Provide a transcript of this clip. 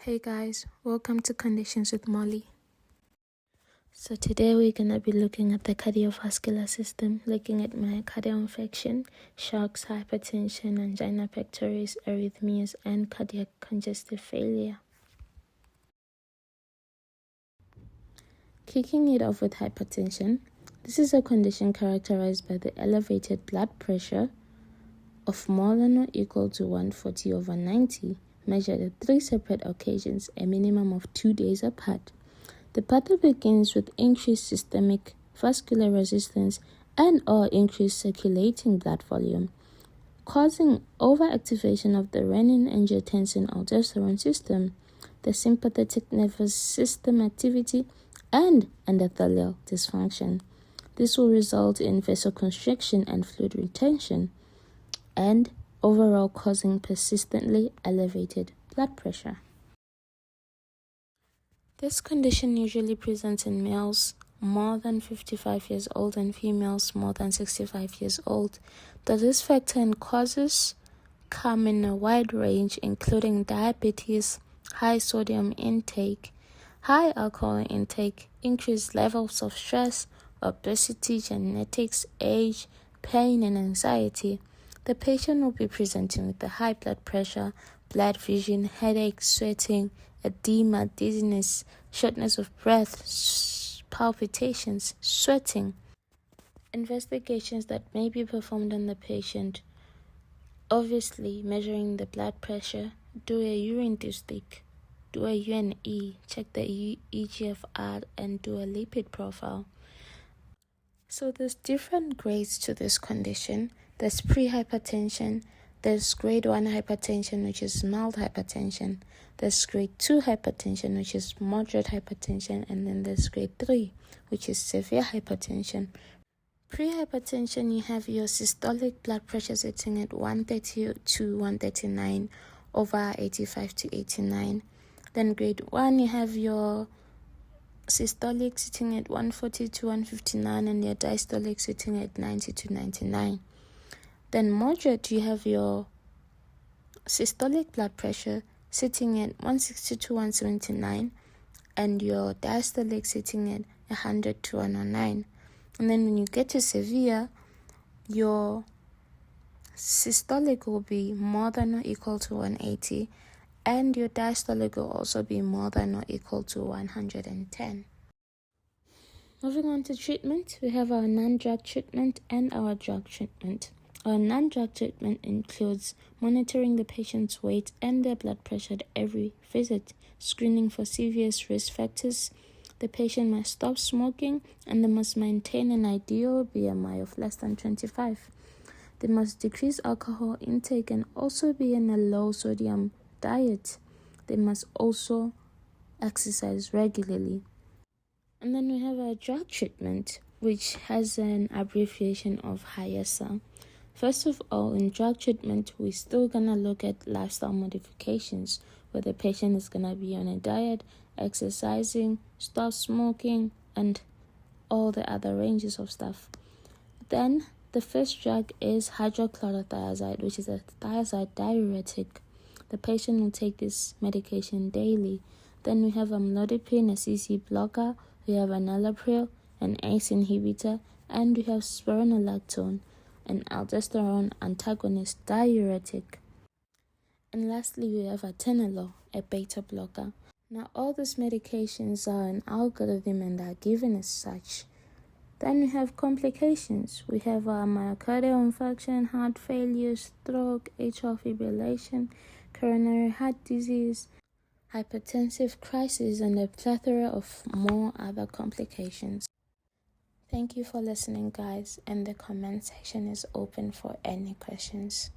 Hey guys, welcome to Conditions with Molly. So today we're going to be looking at the cardiovascular system, looking at myocardial infarction, shocks, hypertension, angina pectoris, arrhythmias, and cardiac congestive failure. Kicking it off with hypertension, this is a condition characterized by the elevated blood pressure of more than or equal to 140/90, measured at 3 separate occasions, a minimum of 2 days apart. The pattern begins with increased systemic vascular resistance and/or increased circulating blood volume, causing overactivation of the renin-angiotensin-aldosterone system, the sympathetic nervous system activity, and endothelial dysfunction. This will result in vasoconstriction and fluid retention, and overall causing persistently elevated blood pressure. This condition usually presents in males more than 55 years old and females more than 65 years old. The risk factor and causes come in a wide range, including diabetes, high sodium intake, high alcohol intake, increased levels of stress, obesity, genetics, age, pain, and anxiety. The patient will be presenting with the high blood pressure, blurred vision, headache, sweating, edema, dizziness, shortness of breath, palpitations, sweating. Investigations that may be performed on the patient: obviously measuring the blood pressure, do a urine dipstick, do a UNE, check the eGFR, and do a lipid profile. So there's different grades to this condition. There's pre-hypertension, there's grade 1 hypertension, which is mild hypertension, there's grade 2 hypertension, which is moderate hypertension, and then there's grade 3, which is severe hypertension. Pre-hypertension, you have your systolic blood pressure sitting at 130 to 139 over 85 to 89. Then grade 1, you have your systolic sitting at 140 to 159 and your diastolic sitting at 90 to 99. Then moderate, you have your systolic blood pressure sitting at 160 to 179 and your diastolic sitting at 100 to 109. And then when you get to severe, your systolic will be more than or equal to 180 and your diastolic will also be more than or equal to 110. Moving on to treatment, we have our non-drug treatment and our drug treatment. Our non-drug treatment includes monitoring the patient's weight and their blood pressure at every visit, screening for serious risk factors. The patient must stop smoking and they must maintain an ideal BMI of less than 25. They must decrease alcohol intake and also be in a low sodium diet. They must also exercise regularly. And then we have our drug treatment, which has an abbreviation of HIASA. First of all, in drug treatment, we're still going to look at lifestyle modifications, where the patient is going to be on a diet, exercising, stop smoking, and all the other ranges of stuff. Then, the first drug is hydrochlorothiazide, which is a thiazide diuretic. The patient will take this medication daily. Then we have amlodipine, a CC blocker, we have enalapril, an ACE inhibitor, and we have spironolactone, an aldosterone antagonist diuretic. And lastly, we have atenolol, a beta blocker. Now, all these medications are an algorithm and are given as such. Then we have complications. We have our myocardial infarction, heart failure, stroke, atrial fibrillation, coronary heart disease, hypertensive crisis, and a plethora of more other complications. Thank you for listening, guys, and the comment section is open for any questions.